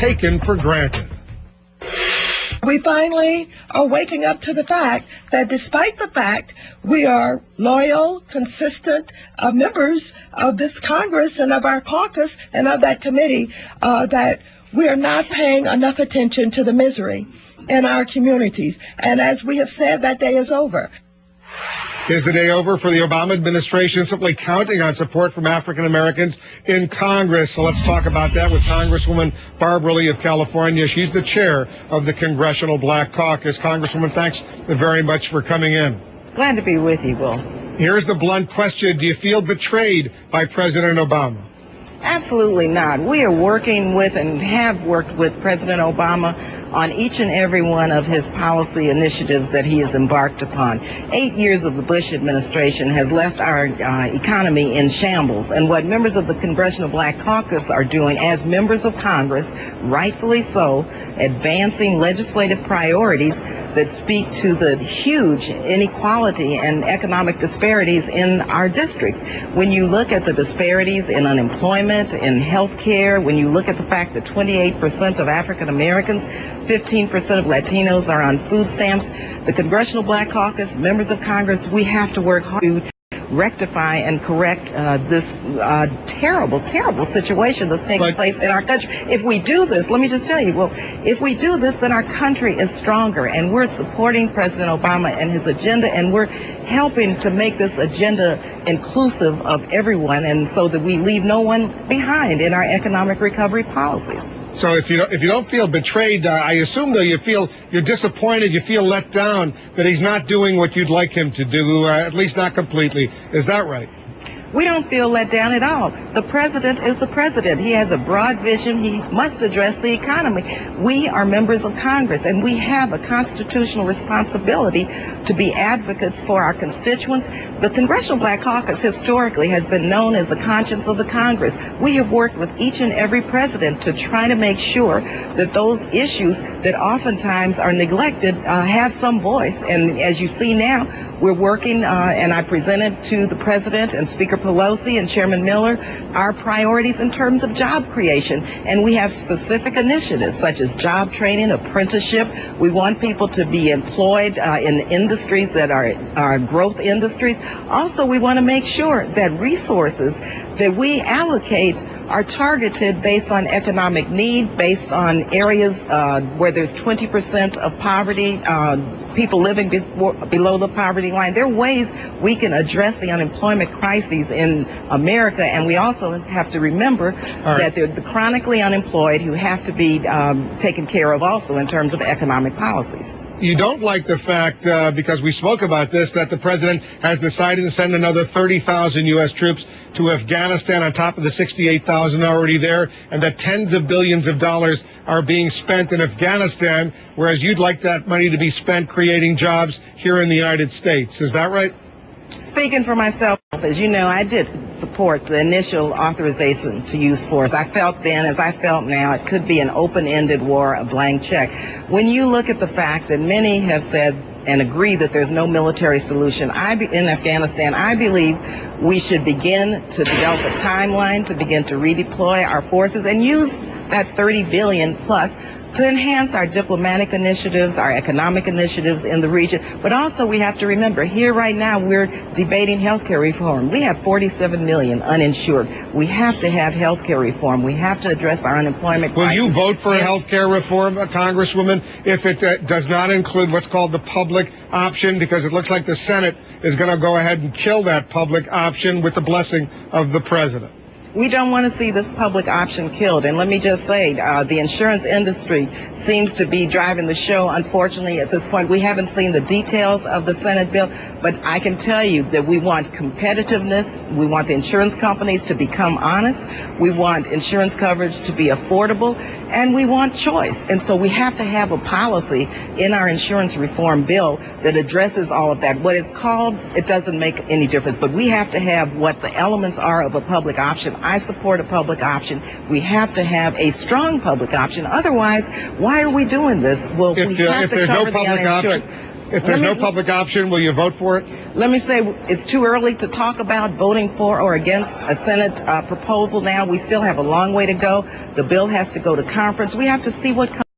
taken for granted. We finally are waking up to the fact that despite the fact we are loyal, consistent members of this Congress and of our caucus and of that committee, that we are not paying enough attention to the misery in our communities. And as we have said, that day is over. Is the day over for the Obama administration simply counting on support from African Americans in Congress? So let's talk about that with Congresswoman Barbara Lee of California. She's the chair of the Congressional Black Caucus. Congresswoman, thanks very much for coming in. Glad to be with you, Will. Here's the blunt question. Do you feel betrayed by President Obama? Absolutely not. We are working with and have worked with President Obama on each and every one of his policy initiatives that he has embarked upon. 8 years of the Bush administration has left our economy in shambles, and what members of the Congressional Black Caucus are doing as members of Congress, rightfully so, advancing legislative priorities that speak to the huge inequality and economic disparities in our districts. When you look at the disparities in unemployment, in health care, when you look at the fact that 28% of African Americans, 15% of Latinos are on food stamps, the Congressional Black Caucus, members of Congress, we have to work hard to rectify and correct this terrible, terrible situation that's taking place in our country. If we do this, let me just tell you, well, if we do this, then our country is stronger, and we're supporting President Obama and his agenda, and we're helping to make this agenda inclusive of everyone, and so that we leave no one behind in our economic recovery policies. So if you don't feel betrayed, I assume, though, you're disappointed, you feel let down that he's not doing what you'd like him to do, at least not completely. Is that right? We don't feel let down at all. The president is the president. He has a broad vision. He must address the economy. We are members of Congress, and we have a constitutional responsibility to be advocates for our constituents. The Congressional Black Caucus historically has been known as the conscience of the Congress. We have worked with each and every president to try to make sure that those issues that oftentimes are neglected have some voice. And as you see now, we're working, and I presented to the President and Speaker Pelosi and Chairman Miller our priorities in terms of job creation. And we have specific initiatives such as job training, apprenticeship. We want people to be employed in industries that are growth industries. Also, we want to make sure that resources that we allocate are targeted based on economic need, based on areas where there's 20% of poverty, people living below the poverty line. There are ways we can address the unemployment crises in America, and we also have to remember that they're the chronically unemployed who have to be taken care of also in terms of economic policies. You don't like the fact, because we spoke about this, that the president has decided to send another 30,000 U.S. troops to Afghanistan on top of the 68,000 already there, and that tens of billions of dollars are being spent in Afghanistan, whereas you'd like that money to be spent creating jobs here in the United States. Is that right? Speaking for myself, as you know, I did support the initial authorization to use force. I felt then, as I felt now, it could be an open-ended war, a blank check. When you look at the fact that many have said and agree that there's no military solution in Afghanistan, I believe we should begin to develop a timeline to begin to redeploy our forces and use that $30 billion plus to enhance our diplomatic initiatives, our economic initiatives in the region. But also we have to remember, here right now we're debating health care reform. We have 47 million uninsured. We have to have health care reform. We have to address our unemployment crisis. Will you vote for health care reform, Congresswoman, if it does not include what's called the public option? Because it looks like the Senate is going to go ahead and kill that public option with the blessing of the president. We don't want to see this public option killed. And let me just say, the insurance industry seems to be driving the show. Unfortunately, at this point, we haven't seen the details of the Senate bill, but I can tell you that we want competitiveness. We want the insurance companies to become honest. We want insurance coverage to be affordable, and we want choice. And so we have to have a policy in our insurance reform bill that addresses all of that. What it's called, it doesn't make any difference, but we have to have what the elements are of a public option. I support a public option. We have to have a strong public option. Otherwise, why are we doing this? Well, if there's no public option, If there's no public option, will you vote for it? Let me say, it's too early to talk about voting for or against a Senate proposal now. We still have a long way to go. The bill has to go to conference. We have to see what comes.